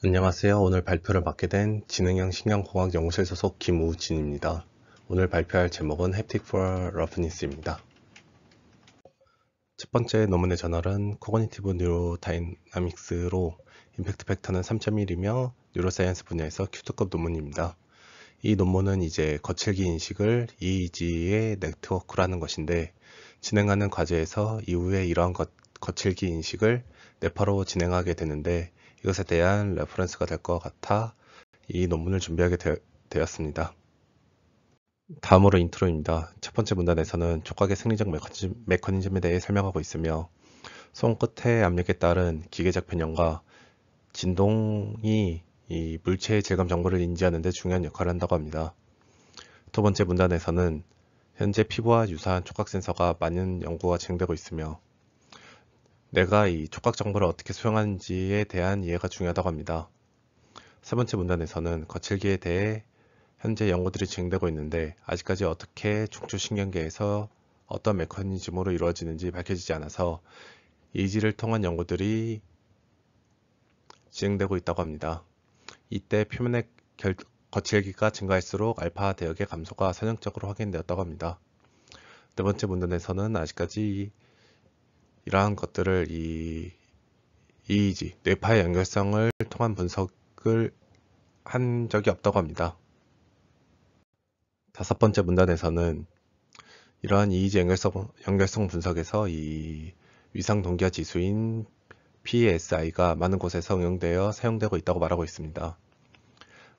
안녕하세요. 오늘 발표를 맡게 된 지능형 신경공학 연구실 소속 김우진입니다. 오늘 발표할 제목은 Haptic for Roughness입니다. 첫 번째 논문의 저널은 Cognitive Neurodynamics로 임팩트 팩터는 3.1이며 뉴로사이언스 분야에서 Q급 논문입니다. 이 논문은 이제 거칠기 인식을 EEG의 네트워크로 하는 것인데, 진행하는 과제에서 이후에 이러한 거칠기 인식을 뇌파로 진행하게 되는데, 이것에 대한 레퍼런스가 될 것 같아 이 논문을 준비하게 되었습니다. 다음으로 인트로입니다. 첫 번째 문단에서는 촉각의 생리적 메커니즘에 대해 설명하고 있으며, 손끝의 압력에 따른 기계적 변형과 진동이 이 물체의 질감 정보를 인지하는 데 중요한 역할을 한다고 합니다. 두 번째 문단에서는 현재 피부와 유사한 촉각 센서가 많은 연구가 진행되고 있으며, 뇌가 이 촉각 정보를 어떻게 수용하는지에 대한 이해가 중요하다고 합니다. 세 번째 문단에서는 거칠기에 대해 현재 연구들이 진행되고 있는데, 아직까지 어떻게 중추신경계에서 어떤 메커니즘으로 이루어지는지 밝혀지지 않아서 EEG를 통한 연구들이 진행되고 있다고 합니다. 이때 표면의 거칠기가 증가할수록 알파 대역의 감소가 선형적으로 확인되었다고 합니다. 네 번째 문단에서는 아직까지 이러한 것들을 EEG, 뇌파의 연결성을 통한 분석을 한 적이 없다고 합니다. 다섯 번째 문단에서는 이러한 EEG 연결성 분석에서 이 위상 동기화 지수인 PSI가 많은 곳에서 응용되어 사용되고 있다고 말하고 있습니다.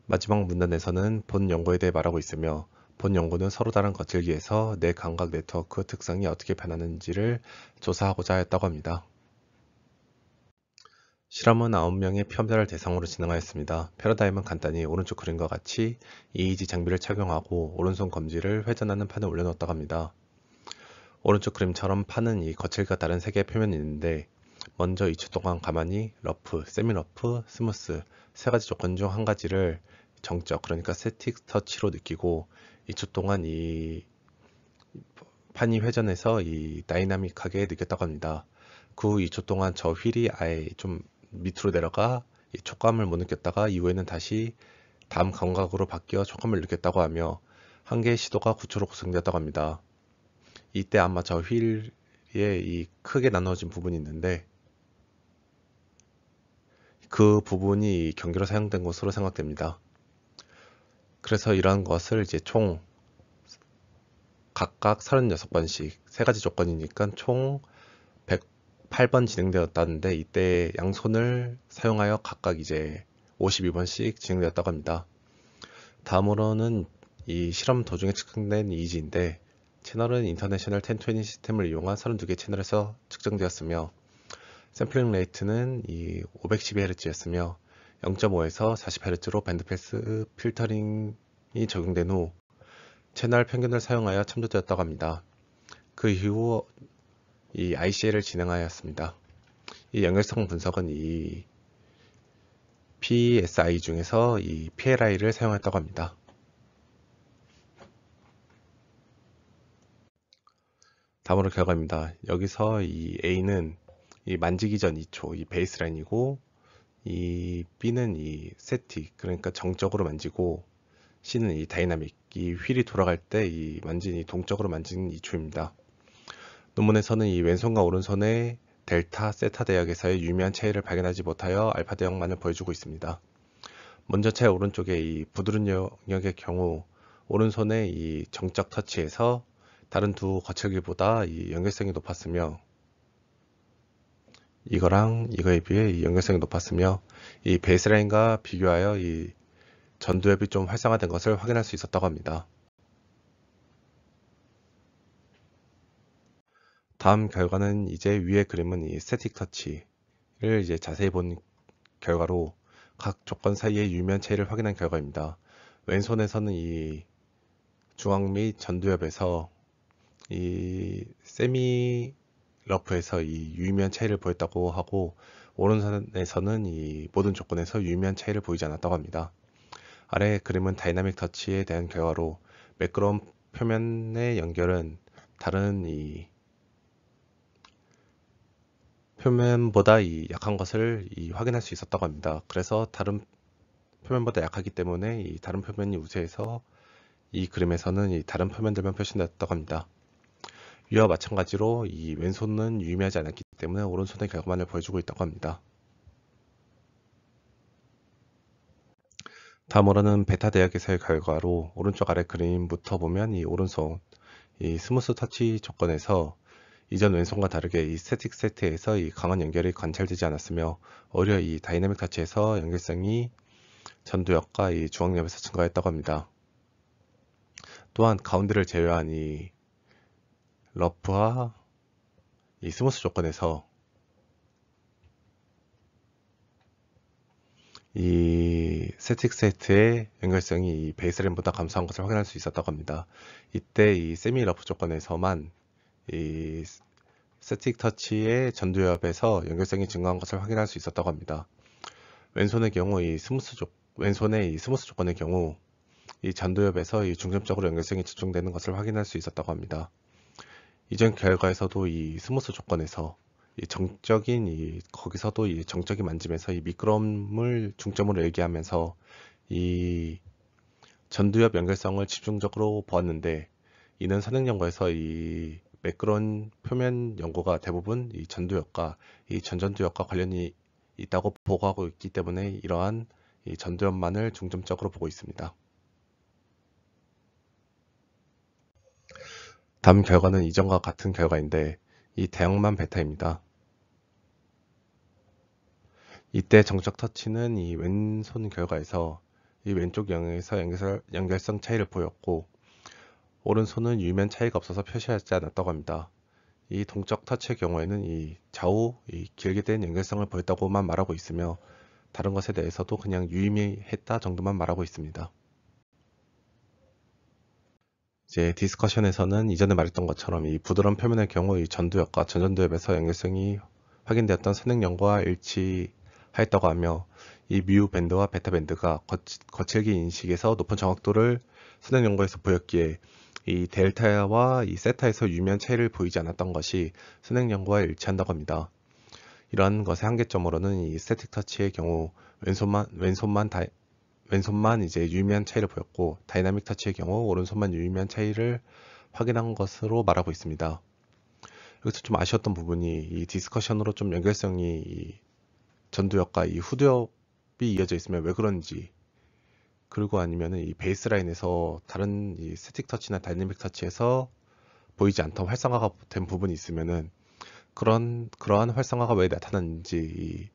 마지막 문단에서는 본 연구에 대해 말하고 있으며, 본 연구는 서로 다른 거칠기에서 뇌 감각 네트워크 특성이 어떻게 변하는지를 조사하고자 했다고 합니다. 실험은 9명의 피험자를 대상으로 진행하였습니다. 패러다임은 간단히 오른쪽 그림과 같이 EEG 장비를 착용하고 오른손 검지를 회전하는 판에 올려놓았다고 합니다. 오른쪽 그림처럼 판은 이 거칠기가 다른 세 개의 표면이 있는데, 먼저 2초 동안 가만히 러프, 세미러프, 스무스 세 가지 조건 중 한 가지를 정적, 그러니까 스태틱 터치로 느끼고 2초 동안 이 판이 회전해서 이 다이나믹하게 느꼈다고 합니다. 그 후 2초 동안 저 휠이 아예 좀 밑으로 내려가 이 촉감을 못 느꼈다가 이후에는 다시 다음 감각으로 바뀌어 촉감을 느꼈다고 하며, 한 개의 시도가 9초로 구성되었다고 합니다. 이때 아마 저 휠에 이 크게 나눠진 부분이 있는데, 그 부분이 경기로 사용된 것으로 생각됩니다. 그래서 이러한 것을 이제 총 각각 36번씩 세 가지 조건이니까 총 108번 진행되었다는데, 이때 양손을 사용하여 각각 이제 52번씩 진행되었다고 합니다. 다음으로는 이 실험 도중에 측정된 EEG인데, 채널은 인터내셔널 1020 시스템을 이용한 32개 채널에서 측정되었으며, 샘플링 레이트는 이 512Hz였으며 0.5에서 40Hz로 밴드패스 필터링이 적용된 후 채널 평균을 사용하여 참조되었다고 합니다. 그 이후 이 ICL을 진행하였습니다. 이 연결성 분석은 이 PSI 중에서 이 PLI를 사용했다고 합니다. 다음으로 결과입니다. 여기서 이 A는 이 만지기 전 2초, 이 베이스라인이고, 이 B는 이 스태틱, 그러니까 정적으로 만지고, C는 이 다이나믹, 이 휠이 돌아갈 때 이 동적으로 만지는 2초입니다. 논문에서는 이 왼손과 오른손의 델타, 세타 대역에서의 유의미한 차이를 발견하지 못하여 알파 대역만을 보여주고 있습니다. 먼저 제 오른쪽의 이 부드러운 영역의 경우, 오른손의 이 정적 터치에서 다른 두 거칠기보다 이 연결성이 높았으며, 이거랑 이거에 비해 이 연결성이 높았으며, 이 베이스라인과 비교하여 이 전두엽이 좀 활성화된 것을 확인할 수 있었다고 합니다. 다음 결과는 이제 위의 그림은 이 스태틱 터치를 이제 자세히 본 결과로 각 조건 사이의 유의미한 차이를 확인한 결과입니다. 왼손에서는 이 중앙 및 전두엽에서 이 세미 러프에서 이 유의미한 차이를 보였다고 하고, 오른손에서는 이 모든 조건에서 유의미한 차이를 보이지 않았다고 합니다. 아래 그림은 다이나믹 터치에 대한 결과로 매끄러운 표면의 연결은 다른 이 표면보다 이 약한 것을 확인할 수 있었다고 합니다. 그래서 다른 표면보다 약하기 때문에 이 다른 표면이 우세해서 이 그림에서는 이 다른 표면들만 표시되었다고 합니다. 위와 마찬가지로 이 왼손은 유의미하지 않았기 때문에 오른손의 결과만을 보여주고 있다고 합니다. 다음으로는 베타 대역에서의 결과로 오른쪽 아래 그림부터 보면 이 오른손, 이 스무스 터치 조건에서 이전 왼손과 다르게 이 스태틱 세트에서 이 강한 연결이 관찰되지 않았으며 오히려 이 다이내믹 터치에서 연결성이 전두엽과 이 중앙엽에서 증가했다고 합니다. 또한 가운데를 제외한 이 러프와 이 스무스 조건에서 이 스태틱 세트의 연결성이 이 베이스라인보다 감소한 것을 확인할 수 있었다고 합니다. 이때 이 세미 러프 조건에서만 이 스태틱 터치의 전두엽에서 연결성이 증가한 것을 확인할 수 있었다고 합니다. 왼손의 경우 왼손의 이 스무스 조건의 경우 이 전두엽에서 이 중점적으로 연결성이 집중되는 것을 확인할 수 있었다고 합니다. 이전 결과에서도 이 스무스 조건에서 거기서도 이 정적인 만짐에서 이 미끄러움을 중점으로 얘기하면서 이 전두엽 연결성을 집중적으로 보았는데, 이는 선행 연구에서 이 매끄러운 표면 연구가 대부분 이 전두엽과 이 전전두엽과 관련이 있다고 보고하고 있기 때문에 이러한 이 전두엽만을 중점적으로 보고 있습니다. 다음 결과는 이전과 같은 결과인데 이 대형만 베타입니다. 이때 정적 터치는 이 왼손 결과에서 이 왼쪽 영역에서 연결성 차이를 보였고 오른손은 유의미한 차이가 없어서 표시하지 않았다고 합니다. 이 동적 터치의 경우에는 이 좌우 길게 된 연결성을 보였다고만 말하고 있으며 다른 것에 대해서도 그냥 유의미했다 정도만 말하고 있습니다. 이제 디스커션에서는 이전에 말했던 것처럼 이 부드러운 표면의 경우 이 전두엽과 전전두엽에서 연결성이 확인되었던 선행 연구와 일치하였다고 하며 이 뮤 밴드와 베타 밴드가 거칠기 인식에서 높은 정확도를 선행 연구에서 보였기에 이 델타와 이 세타에서 유의미한 차이를 보이지 않았던 것이 선행 연구와 일치한다고 합니다. 이러한 것의 한계점으로는 이 스태틱 터치의 경우 왼손만 이제 유의미한 차이를 보였고 다이나믹 터치의 경우 오른손만 유의미한 차이를 확인한 것으로 말하고 있습니다. 여기서 좀 아쉬웠던 부분이 이 디스커션으로 좀 연결성이 이 전두엽과 이 후두엽이 이어져 있으면 왜 그런지, 그리고 아니면은 이 베이스라인에서 다른 이 스태틱 터치나 다이내믹 터치에서 보이지 않던 활성화가 된 부분이 있으면은 그러한 활성화가 왜 나타났는지 이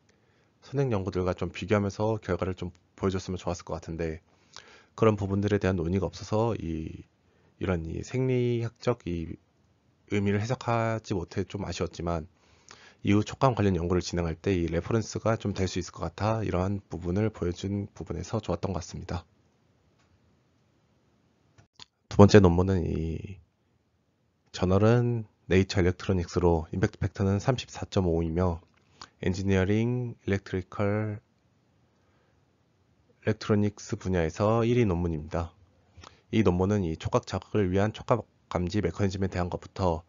선행 연구들과 좀 비교하면서 결과를 좀 보여줬으면 좋았을 것 같은데 그런 부분들에 대한 논의가 없어서 이런 생리학적 의미를 해석하지 못해 좀 아쉬웠지만 이후 촉감 관련 연구를 진행할 때 이 레퍼런스가 좀 될 수 있을 것 같아 이러한 부분을 보여준 부분에서 좋았던 것 같습니다. 두 번째 논문은 이 저널은 네이처 일렉트로닉스로 임팩트 팩터는 34.5이며 엔지니어링 일렉트로닉스 분야에서 1위 논문입니다. 이 논문은 이 촉각 자극을 위한 촉각 감지 메커니즘에 대한 것부터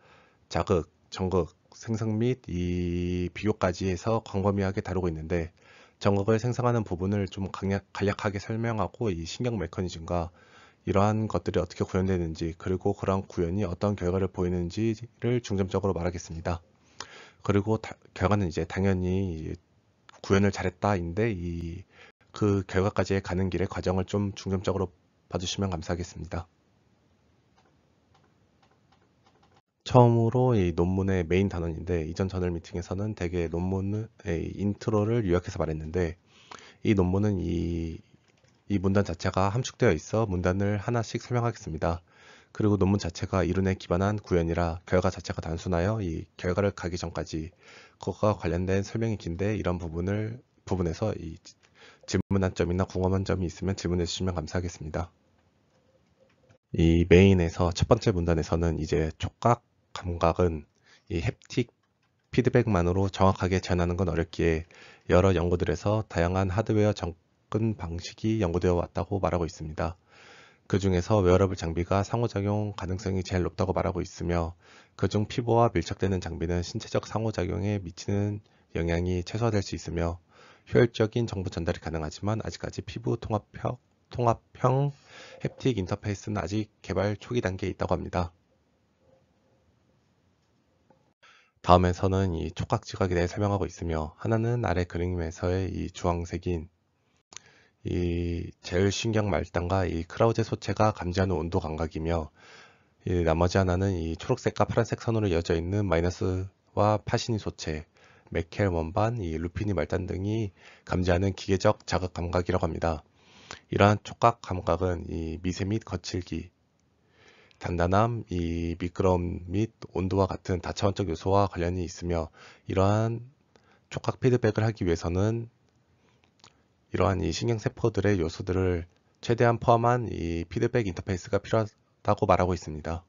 자극, 전극, 생성 및 이 비교까지 해서 광범위하게 다루고 있는데 전극을 생성하는 부분을 좀 간략하게 설명하고 이 신경 메커니즘과 이러한 것들이 어떻게 구현되는지 그리고 그러한 구현이 어떤 결과를 보이는지를 중점적으로 말하겠습니다. 그리고 결과는 이제 당연히 구현을 잘했다인데 그 결과까지의 가는 길의 과정을 좀 중점적으로 봐주시면 감사하겠습니다. 처음으로 이 논문의 메인 단원인데 이전 저널 미팅에서는 대개 논문의 인트로를 요약해서 말했는데 이 논문은 이 문단 자체가 함축되어 있어 문단을 하나씩 설명하겠습니다. 그리고 논문 자체가 이론에 기반한 구현이라 결과 자체가 단순하여 이 결과를 가기 전까지 그것과 관련된 설명이 긴데 이런 부분에서 이 질문한 점이나 궁금한 점이 있으면 질문해 주시면 감사하겠습니다. 이 메인에서 첫 번째 문단에서는 이제 촉각 감각은 이 햅틱 피드백만으로 정확하게 재현하는 건 어렵기에 여러 연구들에서 다양한 하드웨어 접근 방식이 연구되어 왔다고 말하고 있습니다. 그 중에서 웨어러블 장비가 상호작용 가능성이 제일 높다고 말하고 있으며 그중 피부와 밀착되는 장비는 신체적 상호작용에 미치는 영향이 최소화될 수 있으며 효율적인 정보 전달이 가능하지만 아직까지 피부 통합형 햅틱 인터페이스는 아직 개발 초기 단계에 있다고 합니다. 다음에서는 이 촉각 지각에 대해 설명하고 있으며 하나는 아래 그림에서의 이 주황색인 이 제일신경 말단과 이 크라우제 소체가 감지하는 온도 감각이며 이 나머지 하나는 이 초록색과 파란색 선으로 이어져 있는 마이너스와 파시니 소체, 메켈 원반, 이 루피니 말단 등이 감지하는 기계적 자극 감각이라고 합니다. 이러한 촉각 감각은 이 미세 및 거칠기, 단단함, 이 미끄러움 및 온도와 같은 다차원적 요소와 관련이 있으며 이러한 촉각 피드백을 하기 위해서는 이러한 이 신경세포들의 요소들을 최대한 포함한 이 피드백 인터페이스가 필요하다고 말하고 있습니다.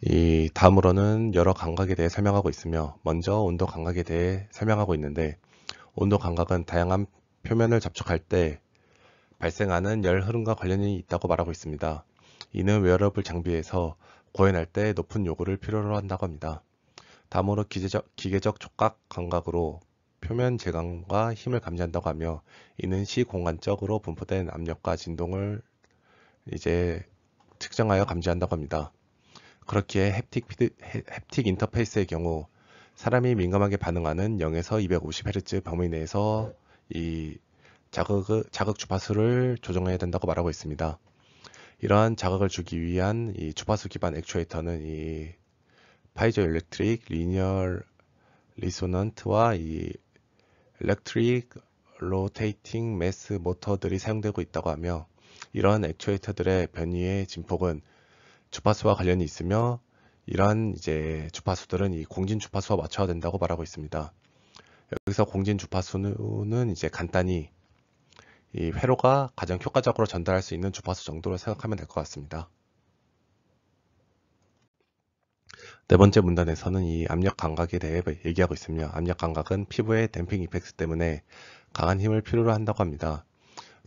이 다음으로는 여러 감각에 대해 설명하고 있으며 먼저 온도 감각에 대해 설명하고 있는데 온도 감각은 다양한 표면을 접촉할 때 발생하는 열 흐름과 관련이 있다고 말하고 있습니다. 이는 웨어러블 장비에서 고연할 때 높은 요구를 필요로 한다고 합니다. 다음으로 기계적 촉각 감각으로 표면 재감과 힘을 감지한다고 하며 이는 시공간적으로 분포된 압력과 진동을 이제 측정하여 감지한다고 합니다. 그렇기에 햅틱 인터페이스의 경우 사람이 민감하게 반응하는 0에서 250Hz 범위 내에서 이 자극 주파수를 조정해야 된다고 말하고 있습니다. 이러한 자극을 주기 위한 이 주파수 기반 액추에이터는 이 파이저 일렉트릭, 리니어 리소넌트와 이 일렉트릭 로테이팅 매스 모터들이 사용되고 있다고 하며 이러한 액추에이터들의 변이의 진폭은 주파수와 관련이 있으며 이러한 이제 주파수들은 이 공진 주파수와 맞춰야 된다고 말하고 있습니다. 여기서 공진 주파수는 이제 간단히 이 회로가 가장 효과적으로 전달할 수 있는 주파수 정도로 생각하면 될 것 같습니다. 네 번째 문단에서는 이 압력 감각에 대해 얘기하고 있으며 압력 감각은 피부의 댐핑 이펙트 때문에 강한 힘을 필요로 한다고 합니다.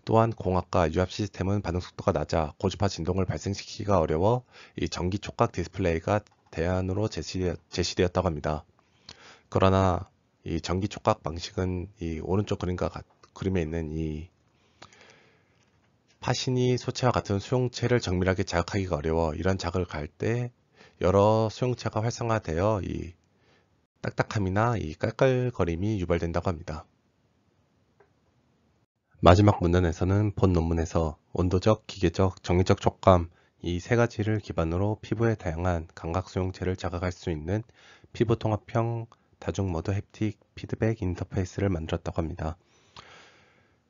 또한 공압과 유압 시스템은 반응 속도가 낮아 고주파 진동을 발생시키기가 어려워 이 전기 촉각 디스플레이가 대안으로 제시되었다고 합니다. 그러나 이 전기 촉각 방식은 이 오른쪽 그림에 있는 이 파시니 소체와 같은 수용체를 정밀하게 자극하기가 어려워 이런 자극을 가할 때 여러 수용체가 활성화되어 이 딱딱함이나 이 깔깔거림이 유발된다고 합니다. 마지막 문단에서는 본 논문에서 온도적, 기계적, 정기적 촉감 이 세 가지를 기반으로 피부의 다양한 감각 수용체를 자극할 수 있는 피부 통합형 다중모드 햅틱 피드백 인터페이스를 만들었다고 합니다.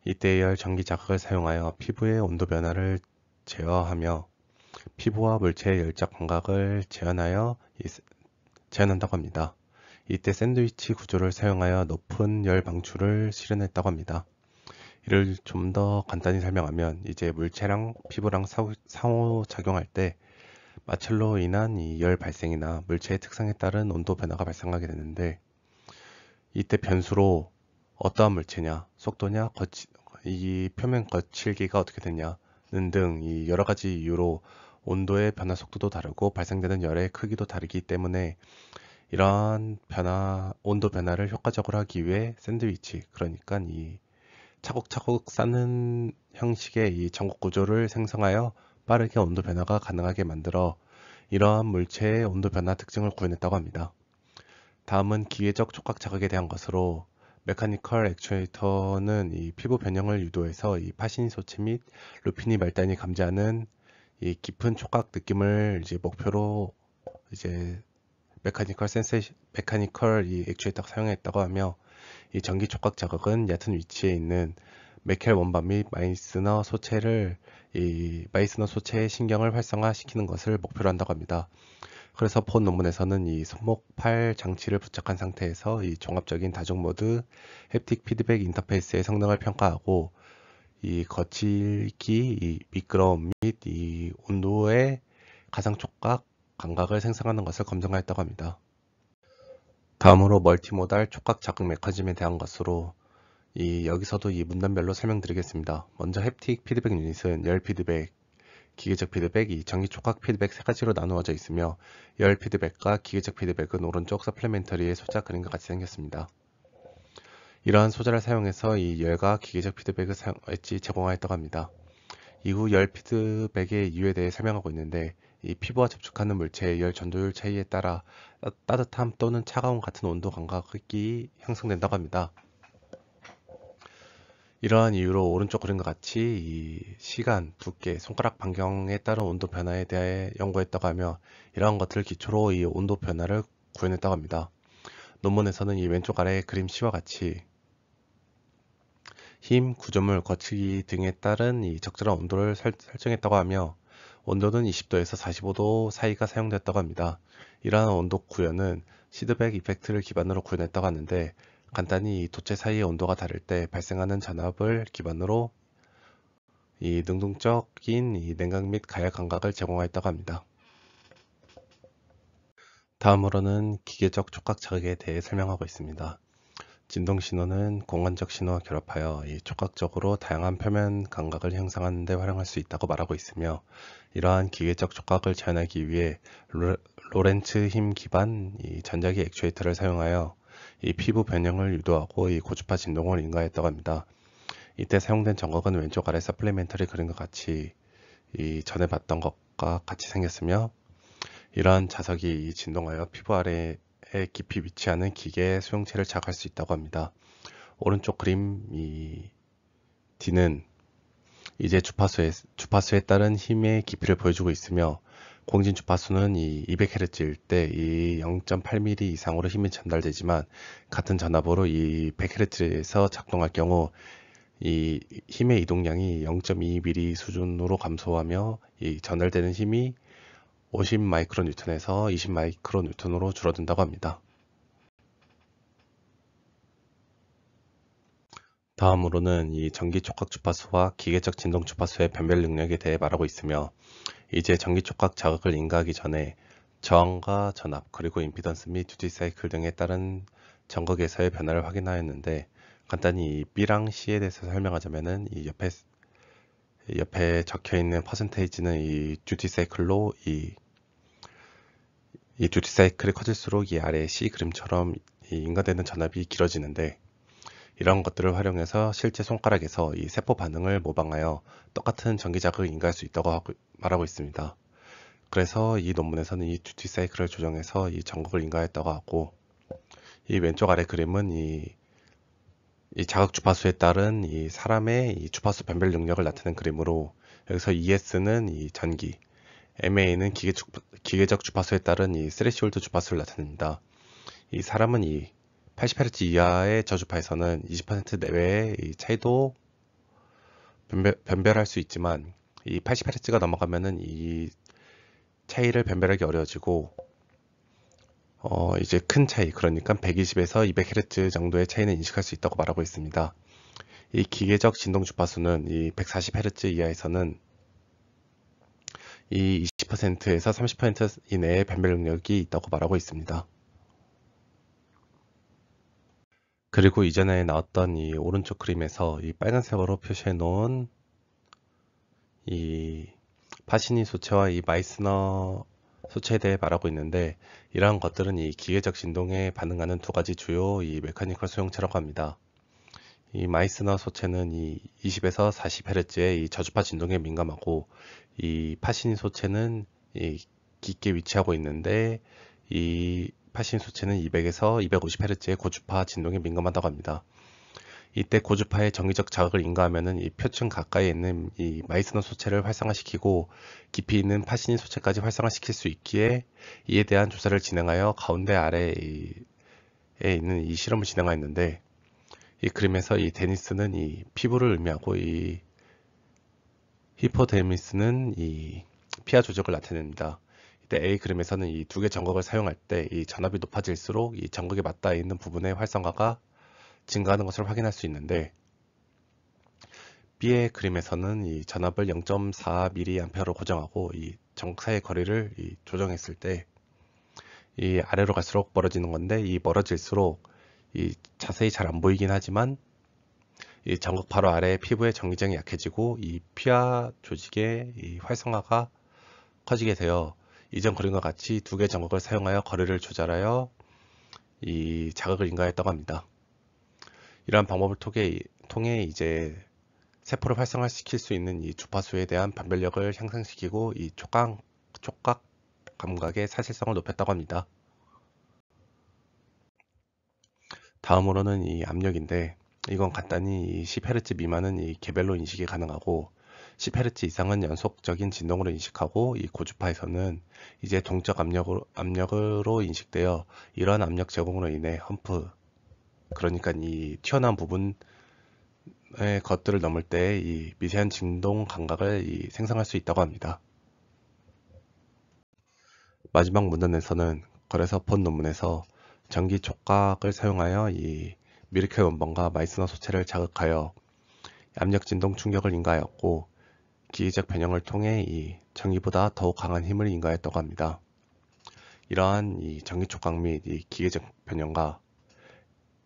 이때의 전기 자극을 사용하여 피부의 온도 변화를 제어하며 피부와 물체의 열작 감각을 제한한다고 합니다. 이때 샌드위치 구조를 사용하여 높은 열 방출을 실현했다고 합니다. 이를 좀 더 간단히 설명하면 이제 물체랑 피부랑 상호작용할 때 마찰로 인한 이 열 발생이나 물체의 특성에 따른 온도 변화가 발생하게 되는데 이때 변수로 어떠한 물체냐, 속도냐, 이 표면 거칠기가 어떻게 되냐는 등 이 여러 가지 이유로 온도의 변화 속도도 다르고 발생되는 열의 크기도 다르기 때문에 이러한 온도 변화를 효과적으로 하기 위해 샌드위치, 그러니까 이 차곡차곡 쌓는 형식의 이 전국 구조를 생성하여 빠르게 온도 변화가 가능하게 만들어 이러한 물체의 온도 변화 특징을 구현했다고 합니다. 다음은 기계적 촉각 자극에 대한 것으로 메카니컬 액추에이터는 이 피부 변형을 유도해서 이 파시니 소체 및 루피니 말단이 감지하는 이 깊은 촉각 느낌을 이제 목표로 이제 메카니컬 이 액추에이터가 사용했다고 하며 이 전기 촉각 자극은 얕은 위치에 있는 메켈 원반 및 마이스너 소체의 신경을 활성화시키는 것을 목표로 한다고 합니다. 그래서 본 논문에서는 이 손목 팔 장치를 부착한 상태에서 이 종합적인 다중 모드 햅틱 피드백 인터페이스의 성능을 평가하고 이 거칠기, 이 미끄러움 및 이 온도의 가상 촉각 감각을 생성하는 것을 검증하였다고 합니다. 다음으로 멀티모달 촉각 자극 메커니즘에 대한 것으로 여기서도 이 문단별로 설명드리겠습니다. 먼저 햅틱 피드백 유닛은 열 피드백, 기계적 피드백, 이 전기 촉각 피드백 세 가지로 나누어져 있으며 열 피드백과 기계적 피드백은 오른쪽 서플리멘터리의 소자 그림과 같이 생겼습니다. 이러한 소자를 사용해서 이 열과 기계적 피드백을 제공하였다고 합니다. 이후 열 피드백의 이유에 대해 설명하고 있는데 이 피부와 접촉하는 물체의 열 전도율 차이에 따라 따뜻함 또는 차가움 같은 온도 감각이 형성된다고 합니다. 이러한 이유로 오른쪽 그림과 같이 이 시간, 두께, 손가락 반경에 따른 온도 변화에 대해 연구했다고 하며 이러한 것들을 기초로 이 온도 변화를 구현했다고 합니다. 논문에서는 이 왼쪽 아래 그림 C와 같이 힘, 구조물, 거치기 등에 따른 이 적절한 온도를 설정했다고 하며 온도는 20도에서 45도 사이가 사용되었다고 합니다. 이러한 온도 구현은 시드백 이펙트를 기반으로 구현했다고 하는데 간단히 이 도체 사이의 온도가 다를 때 발생하는 전압을 기반으로 이 능동적인 이 냉각 및 가열 감각을 제공하였다고 합니다. 다음으로는 기계적 촉각 자극에 대해 설명하고 있습니다. 진동 신호는 공간적 신호와 결합하여 이 촉각적으로 다양한 표면 감각을 형성하는 데 활용할 수 있다고 말하고 있으며 이러한 기계적 촉각을 재현하기 위해 로렌츠 힘 기반 이 전자기 액추에이터를 사용하여 이 피부 변형을 유도하고 이 고주파 진동을 인가했다고 합니다. 이때 사용된 전극은 왼쪽 아래 서플리멘터리 그림과 같이 이 전에 봤던 것과 같이 생겼으며 이러한 자석이 진동하여 피부 아래에 깊이 위치하는 기계 수용체를 자극할 수 있다고 합니다. 오른쪽 그림 이 D는 이제 주파수에 따른 힘의 깊이를 보여주고 있으며 공진 주파수는 이 200Hz일 때 이 0.8mm 이상으로 힘이 전달되지만 같은 전압으로 이 100Hz에서 작동할 경우 이 힘의 이동량이 0.2mm 수준으로 감소하며 이 전달되는 힘이 50 마이크로 뉴턴에서 20 마이크로 뉴턴으로 줄어든다고 합니다. 다음으로는 이 전기 촉각 주파수와 기계적 진동 주파수의 변별 능력에 대해 말하고 있으며 이제 전기 촉각 자극을 인가하기 전에 저항과 전압 그리고 임피던스 및 듀티 사이클 등에 따른 전극에서의 변화를 확인하였는데 간단히 이 B랑 C에 대해서 설명하자면은 이 옆에 적혀 있는 퍼센테이지는 이 듀티 사이클로 이 듀티 사이클이 커질수록 이 아래 C 그림처럼 이 인가되는 전압이 길어지는데 이런 것들을 활용해서 실제 손가락에서 이 세포 반응을 모방하여 똑같은 전기 자극을 인가할 수 있다고 말하고 있습니다. 그래서 이 논문에서는 이 듀티 사이클을 조정해서 이 전극을 인가했다고 하고 이 왼쪽 아래 그림은 이 자극 주파수에 따른 이 사람의 이 주파수 변별 능력을 나타낸 그림으로 여기서 ES는 이 전기, MA는 기계적 주파수에 따른 이 스레시홀드 주파수를 나타냅니다. 이 사람은 이 80Hz 이하의 저주파에서는 20% 내외의 이 차이도 변별할 수 있지만 이 80Hz가 넘어가면은 이 차이를 변별하기 어려워지고 이제 큰 차이 그러니까 120에서 200Hz 정도의 차이는 인식할 수 있다고 말하고 있습니다. 이 기계적 진동 주파수는 이 140Hz 이하에서는 이 20%에서 30% 이내의 변별 능력이 있다고 말하고 있습니다. 그리고 이전에 나왔던 이 오른쪽 그림에서 이 빨간색으로 표시해 놓은 이 파시니 소체와 이 마이스너 소체에 대해 말하고 있는데 이러한 것들은 이 기계적 진동에 반응하는 두 가지 주요 이 메카니컬 수용체라고 합니다. 이 마이스너 소체는 이 20에서 40Hz의 이 저주파 진동에 민감하고 이 파시니 소체는 이 깊게 위치하고 있는데 이 파시니 소체는 200에서 250Hz의 고주파 진동에 민감하다고 합니다. 이때 고주파의 정기적 자극을 인가하면은 이 표층 가까이에 있는 이 마이스너 소체를 활성화시키고 깊이 있는 파시니 소체까지 활성화시킬 수 있기에 이에 대한 조사를 진행하여 가운데 아래에 있는 이 실험을 진행하였는데 이 그림에서 이 데니스는 이 피부를 의미하고 이 히포데미스는 이 피하 조직을 나타냅니다. 이때 A 그림에서는 이 두 개 전극을 사용할 때 이 전압이 높아질수록 이 전극에 맞닿아 있는 부분의 활성화가 증가하는 것을 확인할 수 있는데 B의 그림에서는 이 전압을 0.4mA로 고정하고 이 전극 사이의 거리를 조정했을 때 이 아래로 갈수록 멀어지는 건데 이 멀어질수록 이 자세히 잘 안 보이긴 하지만 이 전극 바로 아래 피부의 전기장이 약해지고 이 피하 조직의 이 활성화가 커지게 되어 이전 그림과 같이 두 개의 전극을 사용하여 거리를 조절하여 이 자극을 인가했다고 합니다. 이러한 방법을 통해 이제 세포를 활성화시킬 수 있는 이 주파수에 대한 변별력을 향상시키고 이 촉각 감각의 사실성을 높였다고 합니다. 다음으로는 이 압력인데 이건 간단히 이 10Hz 미만은 이 개별로 인식이 가능하고 10Hz 이상은 연속적인 진동으로 인식하고 이 고주파에서는 이제 동적 압력으로 인식되어 이러한 압력 제공으로 인해 험프 그러니까 이 튀어나온 부분의 것들을 넘을 때 이 미세한 진동 감각을 생성할 수 있다고 합니다. 마지막 문헌에서는 그래서 본 논문에서 전기 촉각을 사용하여 이 미르켈 원본과 마이스너 소체를 자극하여 압력 진동 충격을 인가하였고 기계적 변형을 통해 이 전기보다 더욱 강한 힘을 인가했다고 합니다. 이러한 이 전기 촉각 및 이 기계적 변형과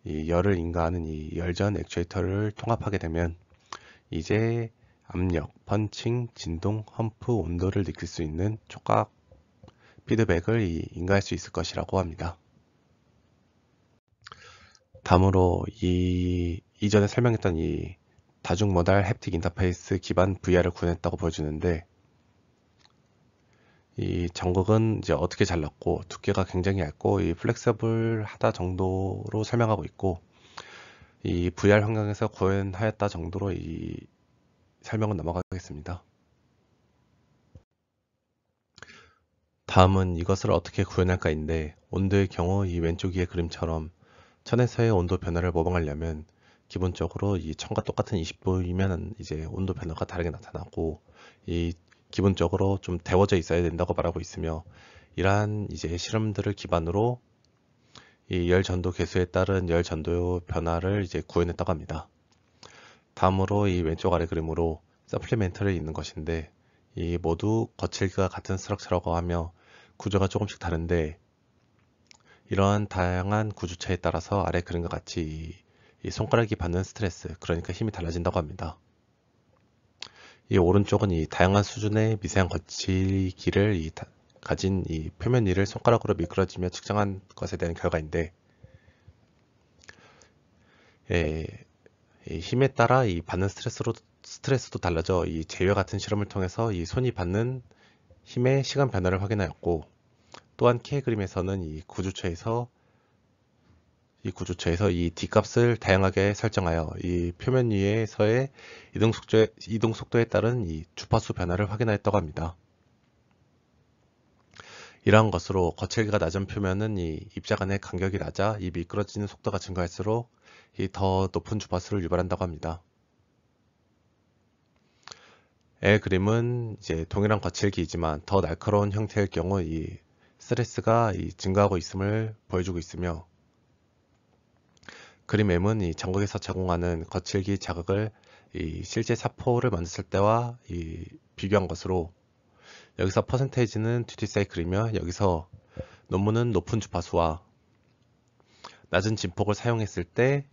이 열을 인가하는 이 열전 액추에이터를 통합하게 되면 이제 압력, 펀칭, 진동, 험프, 온도를 느낄 수 있는 촉각 피드백을 인가할 수 있을 것이라고 합니다. 다음으로 이전에 설명했던 이 다중 모달 햅틱 인터페이스 기반 VR을 구현했다고 보여주는데 이 전극은 이제 어떻게 잘랐고 두께가 굉장히 얇고 이 플렉서블하다 정도로 설명하고 있고 이 VR 환경에서 구현하였다 정도로 이 설명은 넘어가겠습니다. 다음은 이것을 어떻게 구현할까인데 온도의 경우 이 왼쪽 위의 그림처럼 천에서의 온도 변화를 모방하려면 기본적으로 이 천과 똑같은 20도이면 이제 온도 변화가 다르게 나타나고 이 기본적으로 좀 데워져 있어야 된다고 말하고 있으며 이러한 이제 실험들을 기반으로 이 열 전도 계수에 따른 열 전도 변화를 이제 구현했다고 합니다. 다음으로 이 왼쪽 아래 그림으로 서플리멘트를 있는 것인데 이 모두 거칠기가 같은 스트럭처라고 하며 구조가 조금씩 다른데 이러한 다양한 구조차에 따라서 아래 그림과 같이 이 손가락이 받는 스트레스, 그러니까 힘이 달라진다고 합니다. 이 오른쪽은 이 다양한 수준의 미세한 거칠기를 가진 이 표면 위를 손가락으로 미끄러지며 측정한 것에 대한 결과인데, 이 힘에 따라 이 받는 스트레스도 달라져 이 제외 같은 실험을 통해서 이 손이 받는 힘의 시간 변화를 확인하였고, 또한 K 그림에서는 이 구조체에서 이 D값을 다양하게 설정하여 이 표면 위에서의 이동 속도에 따른 이 주파수 변화를 확인하였다고 합니다. 이러한 것으로 거칠기가 낮은 표면은 이 입자 간의 간격이 낮아 이 미끄러지는 속도가 증가할수록 이 더 높은 주파수를 유발한다고 합니다. L 그림은 이제 동일한 거칠기이지만 더 날카로운 형태일 경우 이 스트레스가 증가하고 있음을 보여주고 있으며 그림 M은 이 전극에서 제공하는 거칠기 자극을 이 실제 사포를 만졌을 때와 비교한 것으로 여기서 퍼센테이지는 듀티 사이클이며 여기서 논문은 높은 주파수와 낮은 진폭을 사용했을 때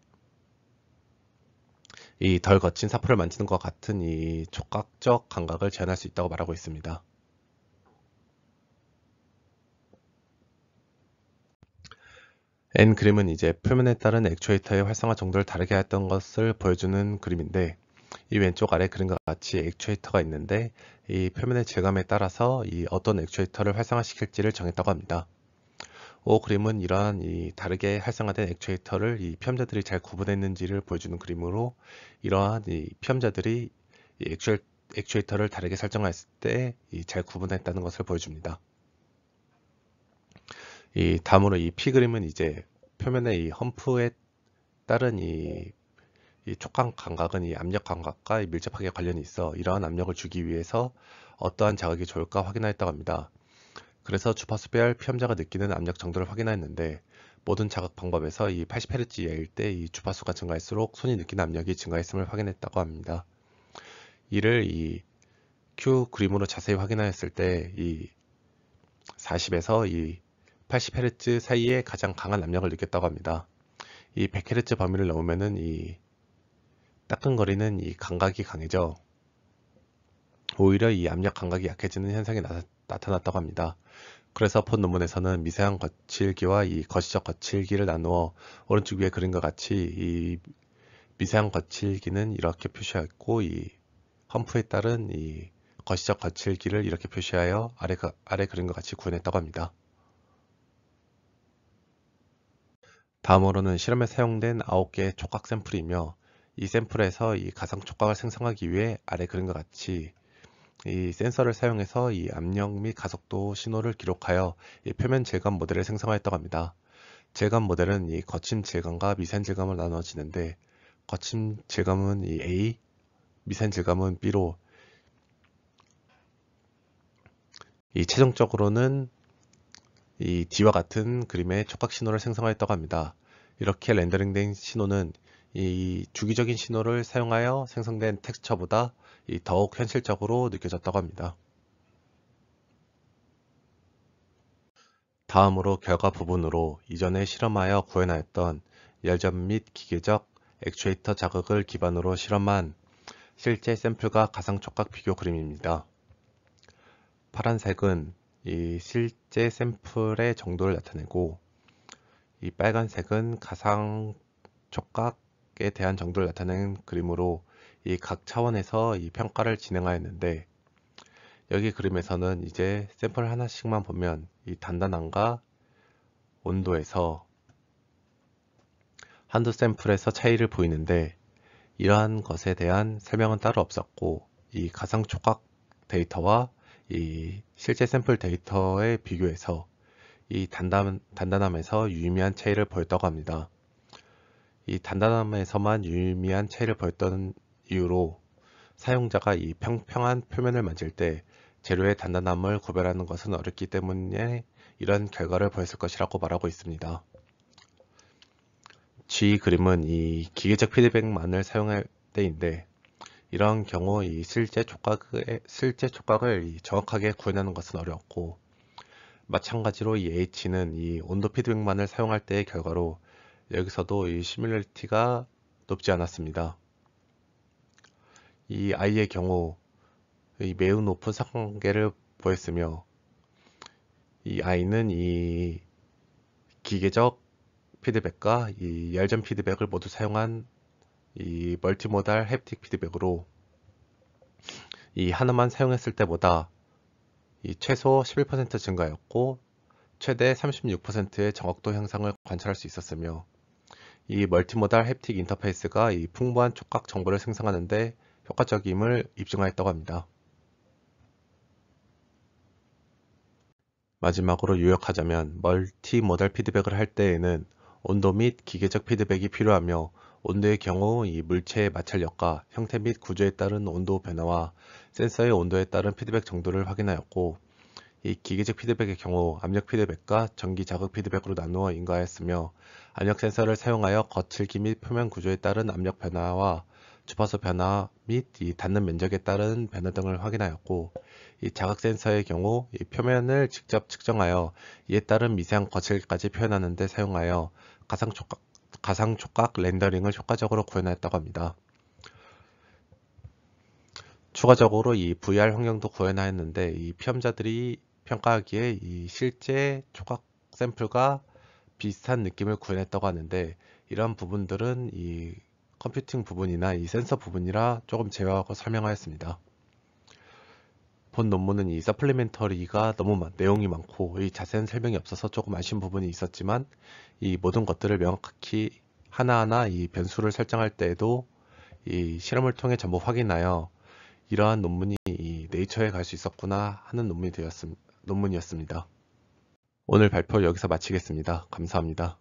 이 덜 거친 사포를 만지는 것 같은 이 촉각적 감각을 재현할 수 있다고 말하고 있습니다. N 그림은 이제 표면에 따른 액추에이터의 활성화 정도를 다르게 했던 것을 보여주는 그림인데 이 왼쪽 아래 그림과 같이 액추에이터가 있는데 이 표면의 질감에 따라서 이 어떤 액추에이터를 활성화시킬지를 정했다고 합니다. O 그림은 이러한 다르게 활성화된 액추에이터를 이 피험자들이 잘 구분했는지를 보여주는 그림으로 이러한 이 피험자들이 이 액추에이터를 다르게 설정했을 때 잘 구분했다는 것을 보여줍니다. 다음으로 이 P 그림은 이제 표면의 이 험프에 따른 이 촉감 감각은 이 압력 감각과 밀접하게 관련이 있어 이러한 압력을 주기 위해서 어떠한 자극이 좋을까 확인하였다고 합니다. 그래서 주파수별 피험자가 느끼는 압력 정도를 확인하였는데 모든 자극 방법에서 이 80Hz 이하일 때 이 주파수가 증가할수록 손이 느끼는 압력이 증가했음을 확인했다고 합니다. 이를 이 Q 그림으로 자세히 확인하였을 때 이 40에서 이 80Hz 사이에 가장 강한 압력을 느꼈다고 합니다. 이 100Hz 범위를 넘으면은 이 따끔거리는 이 감각이 강해져 오히려 이 압력 감각이 약해지는 현상이 나타났다고 합니다. 그래서 본 논문에서는 미세한 거칠기와 이 거시적 거칠기를 나누어 오른쪽 위에 그린 것 같이 이 미세한 거칠기는 이렇게 표시하였고 이 험프에 따른 이 거시적 거칠기를 이렇게 표시하여 아래 그린 것 같이 구현했다고 합니다. 다음으로는 실험에 사용된 9개의 촉각 샘플이며 이 샘플에서 이 가상 촉각을 생성하기 위해 아래 그린 것 같이 이 센서를 사용해서 이 압력 및 가속도 신호를 기록하여 이 표면 질감 모델을 생성하였다고 합니다. 질감 모델은 이 거친 질감과 미세한 질감을 나눠지는데 거친 질감은 이 A, 미세한 질감은 B로 이 최종적으로는 이 D와 같은 그림의 촉각 신호를 생성하였다고 합니다. 이렇게 렌더링된 신호는 이 주기적인 신호를 사용하여 생성된 텍스처보다 더욱 현실적으로 느껴졌다고 합니다. 다음으로 결과 부분으로 이전에 실험하여 구현하였던 열전 및 기계적 액추에이터 자극을 기반으로 실험한 실제 샘플과 가상 촉각 비교 그림입니다. 파란색은 이 실제 샘플의 정도를 나타내고 이 빨간색은 가상 촉각에 대한 정도를 나타내는 그림으로 이 각 차원에서 이 평가를 진행하였는데 여기 그림에서는 이제 샘플 하나씩만 보면 이 단단함과 온도에서 한두 샘플에서 차이를 보이는데 이러한 것에 대한 설명은 따로 없었고 이 가상 촉각 데이터와 이 실제 샘플 데이터에 비교해서 이 단단함에서 유의미한 차이를 보였다고 합니다. 이 단단함에서만 유의미한 차이를 보였던 이유로 사용자가 이 평평한 표면을 만질 때 재료의 단단함을 구별하는 것은 어렵기 때문에 이런 결과를 보였을 것이라고 말하고 있습니다. G 그림은 이 기계적 피드백만을 사용할 때인데 이러한 경우 이 실제 촉각을 정확하게 구현하는 것은 어렵고 마찬가지로 이 H는 이 온도 피드백만을 사용할 때의 결과로 여기서도 이 시뮬러리티가 높지 않았습니다. 이 I의 경우 매우 높은 상관계를 보였으며 이 I는 이 기계적 피드백과 이 열전 피드백을 모두 사용한 이 멀티모달 햅틱 피드백으로 이 하나만 사용했을 때보다 이 최소 11% 증가였고 최대 36%의 정확도 향상을 관찰할 수 있었으며 이 멀티모달 햅틱 인터페이스가 이 풍부한 촉각 정보를 생성하는 데 효과적임을 입증하였다고 합니다. 마지막으로 요약하자면 멀티모달 피드백을 할 때에는 온도 및 기계적 피드백이 필요하며 온도의 경우 이 물체의 마찰력과 형태 및 구조에 따른 온도 변화와 센서의 온도에 따른 피드백 정도를 확인하였고 이 기계적 피드백의 경우 압력 피드백과 전기 자극 피드백으로 나누어 인가하였으며 압력 센서를 사용하여 거칠기 및 표면 구조에 따른 압력 변화와 주파수 변화 및 이 닿는 면적에 따른 변화 등을 확인하였고 이 자극 센서의 경우 이 표면을 직접 측정하여 이에 따른 미세한 거칠기까지 표현하는 데 사용하여 가상 촉각 렌더링을 효과적으로 구현하였다고 합니다. 추가적으로 이 VR 환경도 구현하였는데 이 시험자들이 평가하기에 이 실제 촉각 샘플과 비슷한 느낌을 구현했다고 하는데 이런 부분들은 이 컴퓨팅 부분이나 이 센서 부분이라 조금 제외하고 설명하였습니다. 본 논문은 이 서플리멘터리가 너무 내용이 많고 이 자세한 설명이 없어서 조금 아쉬운 부분이 있었지만 이 모든 것들을 명확히 하나하나 이 변수를 설정할 때에도 이 실험을 통해 전부 확인하여 이러한 논문이 이 네이처에 갈 수 있었구나 하는 논문이었습니다. 오늘 발표 여기서 마치겠습니다. 감사합니다.